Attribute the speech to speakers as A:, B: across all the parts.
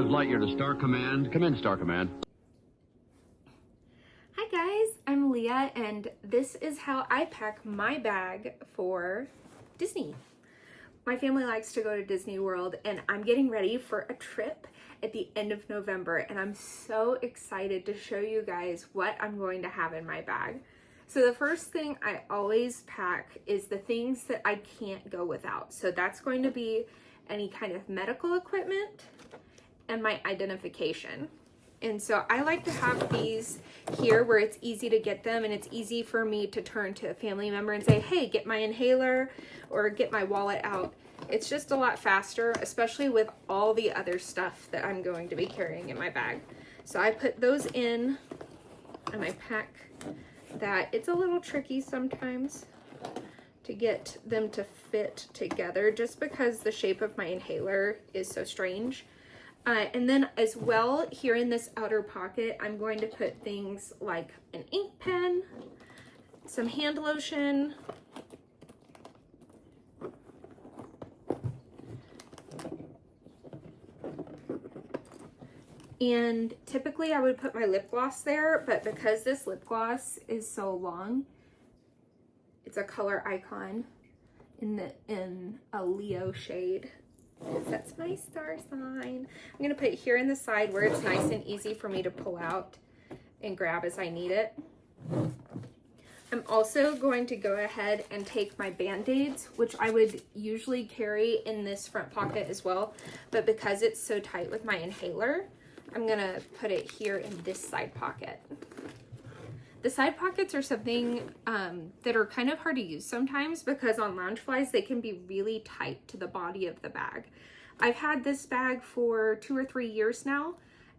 A: Buzz Lightyear to Star Command. Come in, Star Command.
B: Hi guys, I'm Leah, and this is how I pack my bag for Disney. My family likes to go to Disney World, and I'm getting ready for a trip at the end of November, and I'm so excited to show you guys what I'm going to have in my bag. So the first thing I always pack is the things that I can't go without. So that's going to be any kind of medical equipment and my identification. And so I like to have these here where it's easy to get them, and it's easy for me to turn to a family member and say, hey, get my inhaler or get my wallet out. It's just a lot faster, especially with all the other stuff that I'm going to be carrying in my bag. So I put those in and I pack that. It's a little tricky sometimes to get them to fit together just because the shape of my inhaler is so strange. And then as well, here in this outer pocket, I'm going to put things like an ink pen, some hand lotion, and typically I would put my lip gloss there, but because this lip gloss is so long, it's a color icon in a Leo shade. That's my star sign. I'm going to put it here in the side where it's nice and easy for me to pull out and grab as I need it. I'm also going to go ahead and take my Band-Aids, which I would usually carry in this front pocket as well, but because it's so tight with my inhaler, I'm going to put it here in this side pocket. The side pockets are something that are kind of hard to use sometimes because on Loungeflies, they can be really tight to the body of the bag. I've had this bag for 2 or 3 years now,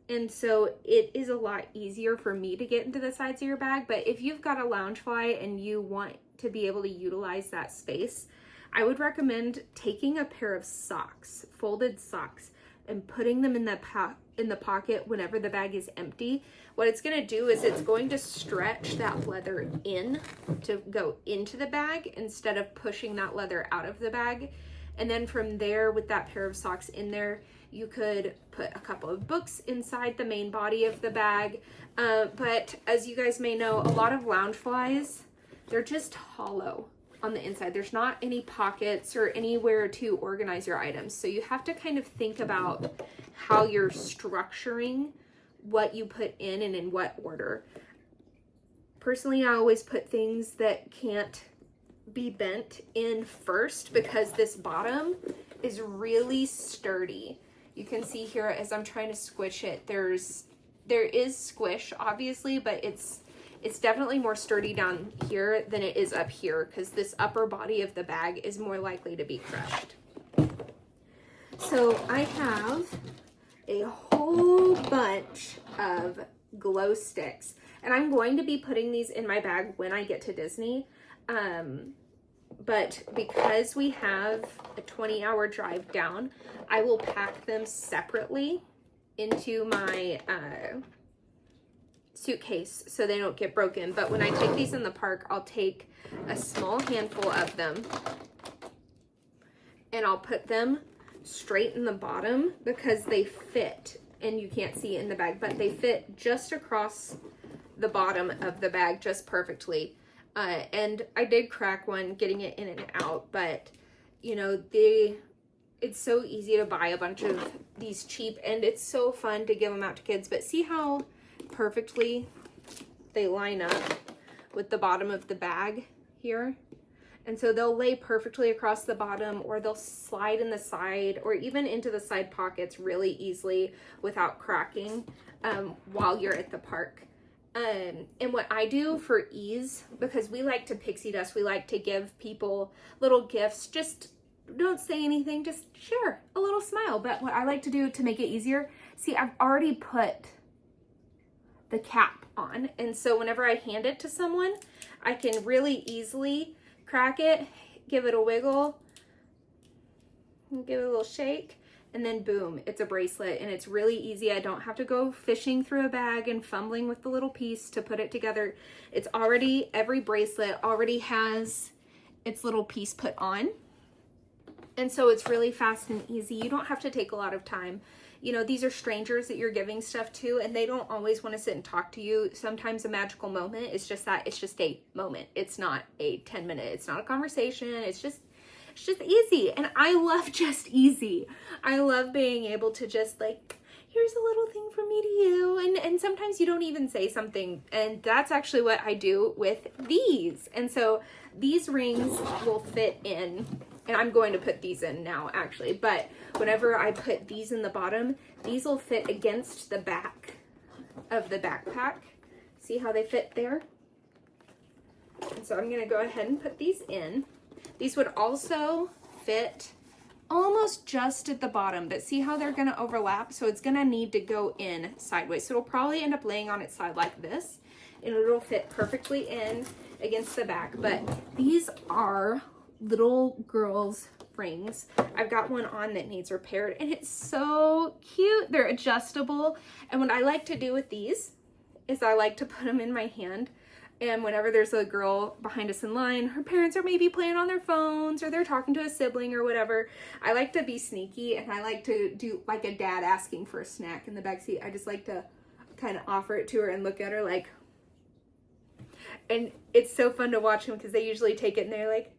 B: and so it is a lot easier for me to get into the sides of your bag. But if you've got a Loungefly and you want to be able to utilize that space, I would recommend taking a pair of socks, folded socks, and putting them in the pocket whenever the bag is empty. What it's going to do is it's going to stretch that leather in to go into the bag instead of pushing that leather out of the bag. And then from there, with that pair of socks in there, you could put a couple of books inside the main body of the bag. But as you guys may know, a lot of Loungeflies, they're just hollow on the inside. There's not any pockets or anywhere to organize your items. So you have to kind of think about how you're structuring what you put in and in what order. Personally, I always put things that can't be bent in first because this bottom is really sturdy. You can see here as I'm trying to squish it, there is squish obviously, but it's definitely more sturdy down here than it is up here because this upper body of the bag is more likely to be crushed. So I have a whole bunch of glow sticks, and I'm going to be putting these in my bag when I get to Disney. But because we have a 20-hour drive down, I will pack them separately into my suitcase so they don't get broken. But when I take these in the park, I'll take a small handful of them and I'll put them straight in the bottom because they fit, and you can't see in the bag, but they fit just across the bottom of the bag just perfectly. And I did crack one getting it in and out, but you know, it's so easy to buy a bunch of these cheap, and it's so fun to give them out to kids. But see how perfectly they line up with the bottom of the bag here? And so they'll lay perfectly across the bottom, or they'll slide in the side or even into the side pockets really easily without cracking while you're at the park. And what I do for ease, because we like to pixie dust, we like to give people little gifts, just don't say anything, just share a little smile. But what I like to do to make it easier, see, I've already put the cap on, and so whenever I hand it to someone, I can really easily crack it, give it a wiggle, give it a little shake, and then boom, it's a bracelet, and it's really easy. I don't have to go fishing through a bag and fumbling with the little piece to put it together. It's already, every bracelet already has its little piece put on. And so it's really fast and easy. You don't have to take a lot of time. You know, these are strangers that you're giving stuff to, and they don't always want to sit and talk to you. Sometimes a magical moment is just that. It's just a moment. It's not a 10-minute. It's not a conversation. It's just easy. And I love just easy. I love being able to just like, here's a little thing from me to you. And sometimes you don't even say something. And that's actually what I do with these. And so these rings will fit in, and I'm going to put these in now actually, but whenever I put these in the bottom, these will fit against the back of the backpack. See how they fit there? And so I'm gonna go ahead and put these in. These would also fit almost just at the bottom, but see how they're gonna overlap? So it's gonna need to go in sideways. So it'll probably end up laying on its side like this, and it'll fit perfectly in against the back. But these are little girls' rings. I've got one on that needs repaired, and it's so cute. They're adjustable. And what I like to do with these is I like to put them in my hand. And whenever there's a girl behind us in line, her parents are maybe playing on their phones or they're talking to a sibling or whatever, I like to be sneaky, and I like to do like a dad asking for a snack in the backseat. I just like to kind of offer it to her and look at her like, and it's so fun to watch them because they usually take it and they're like,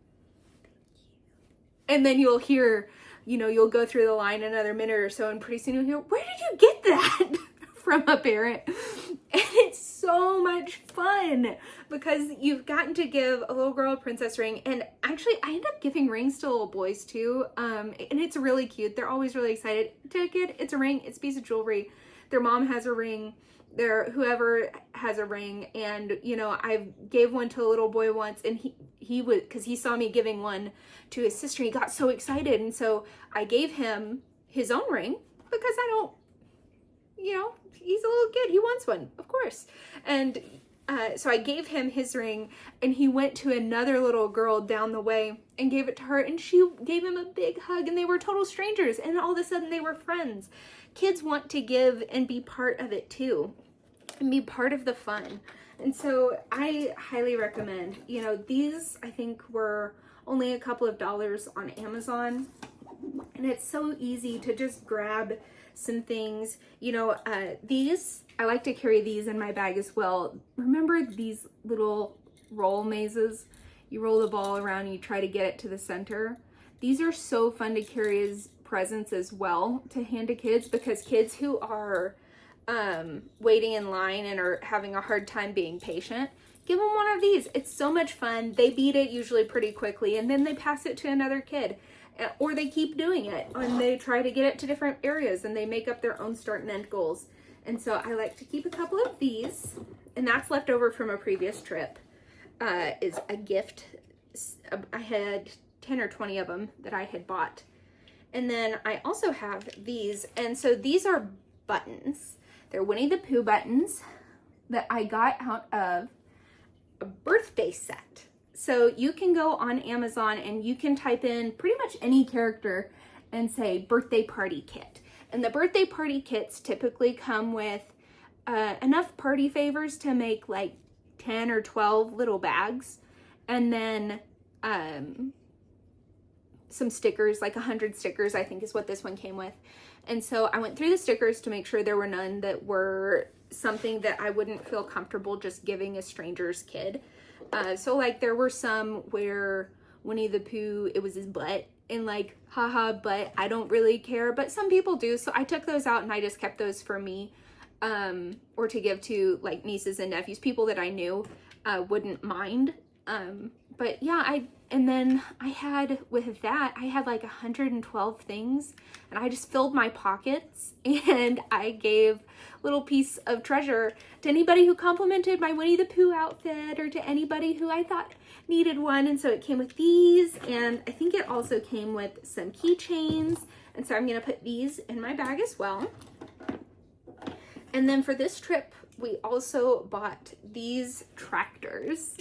B: and then you'll hear, you know, you'll go through the line another minute or so, and pretty soon you'll hear, where did you get that? From a parent. And it's so much fun because you've gotten to give a little girl a princess ring. And actually I end up giving rings to little boys too. And it's really cute. They're always really excited. To a kid, it's a ring, it's a piece of jewelry. Their mom has a ring. Whoever has a ring. And you know, I gave one to a little boy once, and he would, because he saw me giving one to his sister, he got so excited. And so I gave him his own ring because I don't, you know, he's a little kid, he wants one, of course. And so I gave him his ring, and he went to another little girl down the way and gave it to her, and she gave him a big hug, and they were total strangers, and all of a sudden they were friends. Kids want to give and be part of it too, and be part of the fun. And so I highly recommend, you know, these I think were only a couple of dollars on Amazon, and it's so easy to just grab some things. You know, these, I like to carry these in my bag as well. Remember these little roll mazes? You roll the ball around and you try to get it to the center. These are so fun to carry as presents as well to hand to kids, because kids who are waiting in line and are having a hard time being patient, give them one of these. It's so much fun. They beat it usually pretty quickly, and then they pass it to another kid. Or they keep doing it, and they try to get it to different areas, and they make up their own start and end goals. And so I like to keep a couple of these, and that's left over from a previous trip, is a gift. I had 10 or 20 of them that I had bought. And then I also have these, and so these are buttons. They're Winnie the Pooh buttons that I got out of a birthday set. So you can go on Amazon and you can type in pretty much any character and say birthday party kit. And the birthday party kits typically come with enough party favors to make like 10 or 12 little bags. And then some stickers, like 100 stickers, I think is what this one came with. And so I went through the stickers to make sure there were none that were something that I wouldn't feel comfortable just giving a stranger's kid. So like there were some where Winnie the Pooh, it was his butt, and like, haha, but I don't really care, but some people do. So I took those out and I just kept those for me, or to give to like nieces and nephews, people that I knew wouldn't mind. But yeah, and then I had, with that, I had like 112 things, and I just filled my pockets, and I gave little piece of treasure to anybody who complimented my Winnie the Pooh outfit, or to anybody who I thought needed one. And so it came with these, and I think it also came with some keychains. And so I'm gonna put these in my bag as well. And then for this trip, we also bought these tractors.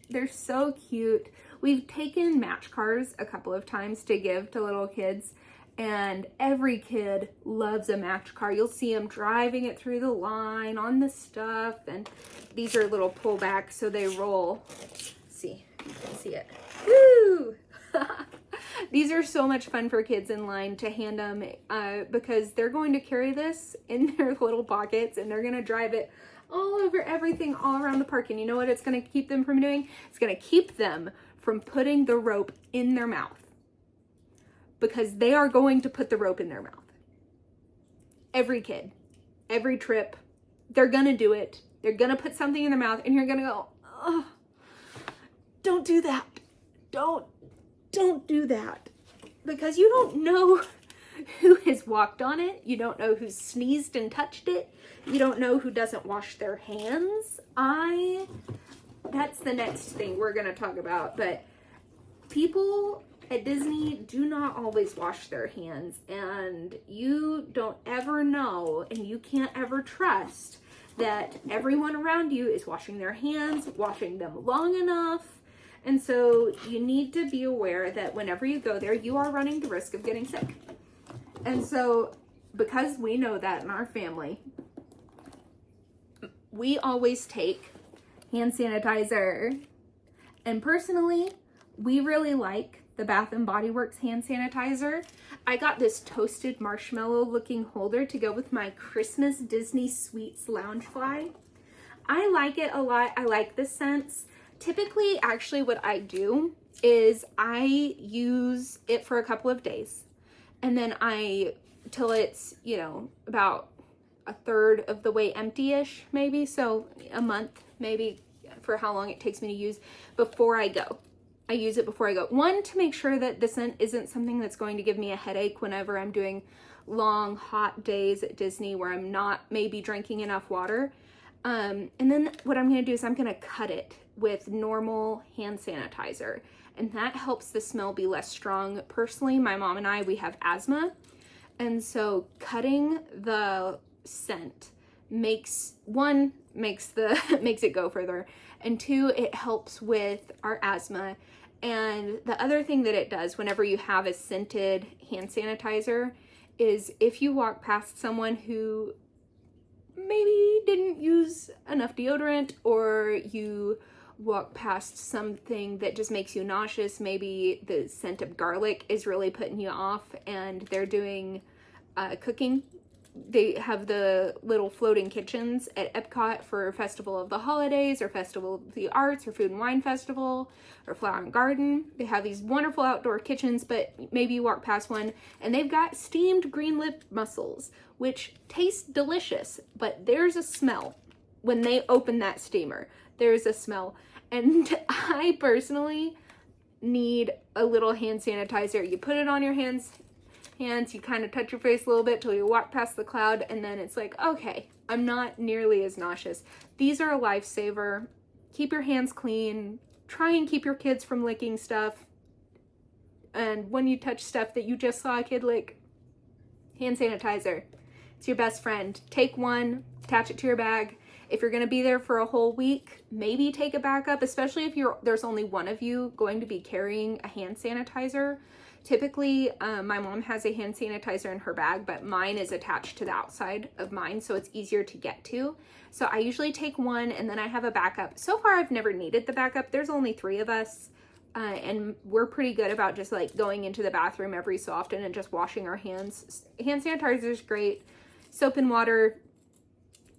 B: They're so cute. We've taken match cars a couple of times to give to little kids, and every kid loves a match car. You'll see them driving it through the line on the stuff, and these are little pullbacks so they roll. See, you can see it. Woo! These are so much fun for kids in line to hand them because they're going to carry this in their little pockets and they're going to drive it all over everything all around the park. And you know what it's going to keep them from doing? It's going to keep them from putting the rope in their mouth, because they are going to put the rope in their mouth. Every kid, every trip, they're going to do it. They're going to put something in their mouth and you're going to go, oh, don't do that. Don't do that, because you don't know who has walked on it. You don't know who sneezed and touched it. You don't know who doesn't wash their hands. That's the next thing we're going to talk about. But people at Disney do not always wash their hands, and you don't ever know, and you can't ever trust that everyone around you is washing their hands, washing them long enough. And so you need to be aware that whenever you go there, you are running the risk of getting sick. And so because we know that in our family, we always take hand sanitizer. And personally, we really like the Bath & Body Works hand sanitizer. I got this toasted marshmallow looking holder to go with my Christmas Disney Sweets Loungefly. I like it a lot. I like the scents. Typically, actually, what I do is I use it for a couple of days, and then till it's, about a third of the way empty-ish, maybe, so a month, maybe, for how long it takes me to use before I go. I use it before I go. One, to make sure that the scent isn't something that's going to give me a headache whenever I'm doing long, hot days at Disney where I'm not maybe drinking enough water. And then what I'm going to do is I'm going to cut it with normal hand sanitizer, and that helps the smell be less strong. Personally, my mom and I, we have asthma, and so cutting the scent makes it go further, and two, it helps with our asthma. And the other thing that it does whenever you have a scented hand sanitizer is if you walk past someone who maybe didn't use enough deodorant, or you walk past something that just makes you nauseous, maybe the scent of garlic is really putting you off, and they're doing cooking. They have the little floating kitchens at Epcot for Festival of the Holidays, or Festival of the Arts, or Food and Wine Festival, or Flower and Garden. They have these wonderful outdoor kitchens, but maybe you walk past one and they've got steamed green lip mussels, which taste delicious, but there's a smell when they open that steamer. There's a smell. And I personally need a little hand sanitizer. You put it on your hands, you kind of touch your face a little bit till you walk past the cloud, and then it's like, okay, I'm not nearly as nauseous. These are a lifesaver. Keep your hands clean. Try and keep your kids from licking stuff. And when you touch stuff that you just saw a kid lick, hand sanitizer. It's your best friend. Take one, attach it to your bag. If you're going to be there for a whole week, maybe take a backup, especially if there's only one of you going to be carrying a hand sanitizer. Typically, my mom has a hand sanitizer in her bag, but mine is attached to the outside of mine, so it's easier to get to. So I usually take one, and then I have a backup. So far, I've never needed the backup. There's only 3 of us, and we're pretty good about just like going into the bathroom every so often and just washing our hands. Hand sanitizer is great. Soap and water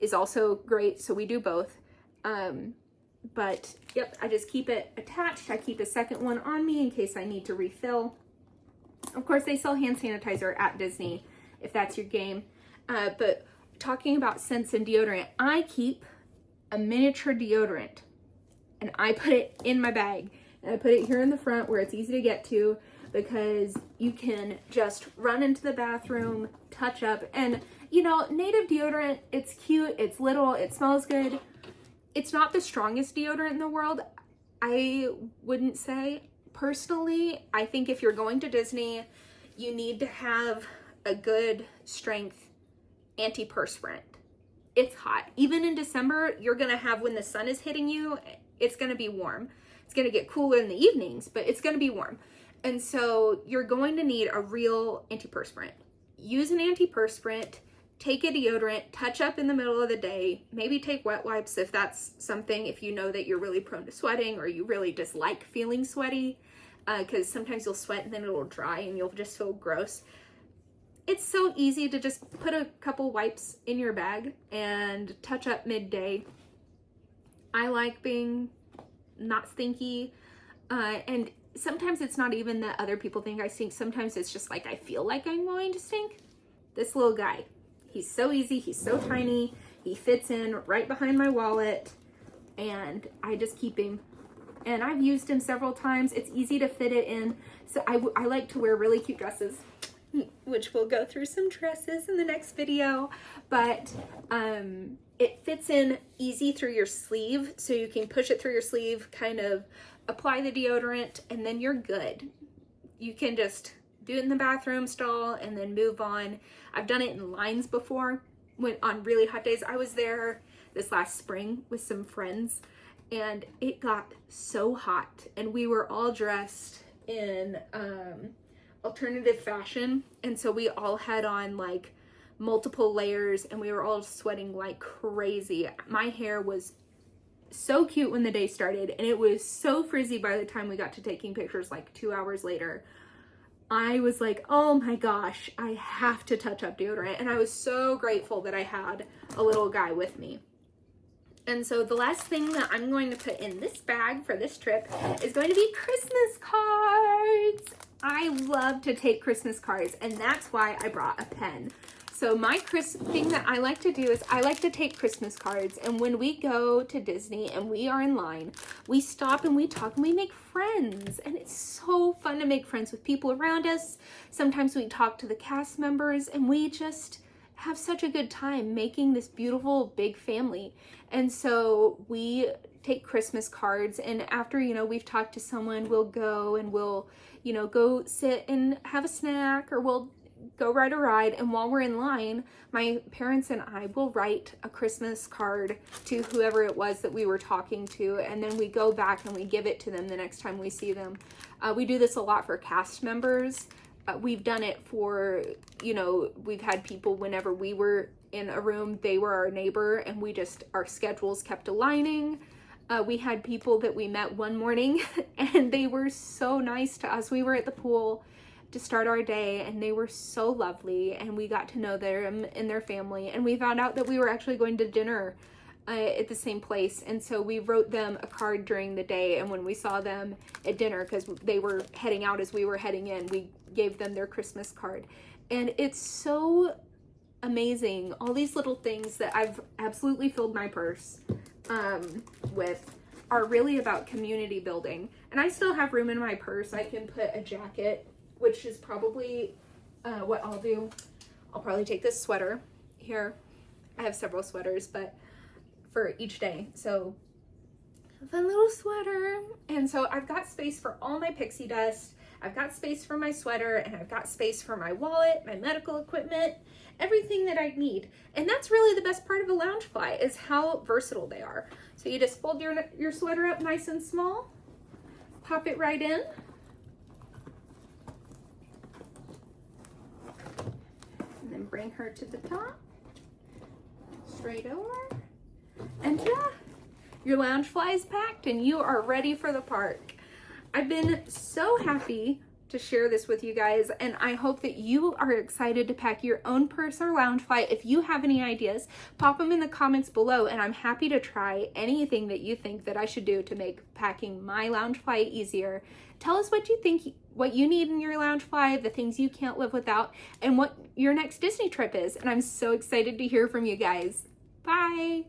B: is also great, so we do both. But yep, I just keep it attached. I keep a second one on me in case I need to refill. Of course, they sell hand sanitizer at Disney if that's your game. But talking about scents and deodorant, I keep a miniature deodorant, and I put it in my bag, and I put it here in the front where it's easy to get to, because you can just run into the bathroom, touch up, and native deodorant, it's cute, it's little, it smells good. It's not the strongest deodorant in the world, I wouldn't say. Personally, I think if you're going to Disney, you need to have a good strength antiperspirant. It's hot. Even in December, you're going to have, when the sun is hitting you, it's going to be warm. It's going to get cooler in the evenings, but it's going to be warm. And so you're going to need a real antiperspirant. Use an antiperspirant, take a deodorant, touch up in the middle of the day, maybe take wet wipes if that's something, if you know that you're really prone to sweating or you really dislike feeling sweaty. because sometimes you'll sweat and then it'll dry and you'll just feel gross. It's so easy to just put a couple wipes in your bag and touch up midday. I like being not stinky, and sometimes it's not even that other people think I stink. Sometimes it's just like I feel like I'm going to stink. This little guy, he's so easy, he's so tiny, he fits in right behind my wallet, and I just keep him. And I've used him several times. It's easy to fit it in. So I like to wear really cute dresses, which we'll go through some dresses in the next video, but it fits in easy through your sleeve, so you can push it through your sleeve, kind of apply the deodorant, and then you're good. You can just do it in the bathroom stall and then move on. I've done it in lines before, when on really hot days. I was there this last spring with some friends, and it got so hot, and we were all dressed in alternative fashion, and so we all had on like multiple layers, and we were all sweating like crazy. My hair was so cute when the day started, and it was so frizzy by the time we got to taking pictures like 2 hours later. I was like, oh my gosh, I have to touch up deodorant, and I was so grateful that I had a little guy with me. And so the last thing that I'm going to put in this bag for this trip is going to be Christmas cards. I love to take Christmas cards, and that's why I brought a pen. So my thing that I like to do is I like to take Christmas cards, and when we go to Disney and we are in line, we stop and we talk and we make friends, and it's so fun to make friends with people around us. Sometimes we talk to the cast members, and we just have such a good time making this beautiful big family. And so we take Christmas cards, and after, you know, we've talked to someone, we'll go and we'll, you know, go sit and have a snack, or we'll go ride a ride. And while we're in line, my parents and I will write a Christmas card to whoever it was that we were talking to, and then we go back and we give it to them the next time we see them. We do this a lot for cast members. We've done it for, you know, we've had people whenever we were in a room, they were our neighbor, and our schedules kept aligning. We had people that we met one morning and they were so nice to us. We were at the pool to start our day, and they were so lovely, and we got to know them and their family, and we found out that we were actually going to dinner at the same place. And so we wrote them a card during the day, and when we saw them at dinner, because they were heading out as we were heading in, we gave them their Christmas card. And it's so amazing, all these little things that I've absolutely filled my purse with are really about community building. And I still have room in my purse. I can put a jacket, which is probably what I'll do. I'll probably take this sweater here. I have several sweaters, but for each day. So a fun little sweater. And so I've got space for all my Pixie dust. I've got space for my sweater, and I've got space for my wallet, my medical equipment, everything that I need. And that's really the best part of a Loungefly, is how versatile they are. So you just fold your sweater up nice and small, pop it right in, and then bring her to the top, straight over, and yeah, your Loungefly is packed and you are ready for the park. I've been so happy to share this with you guys, and I hope that you are excited to pack your own purse or Loungefly. If you have any ideas, pop them in the comments below, and I'm happy to try anything that you think that I should do to make packing my Loungefly easier. Tell us what you think, what you need in your Loungefly, the things you can't live without, and what your next Disney trip is. And I'm so excited to hear from you guys. Bye!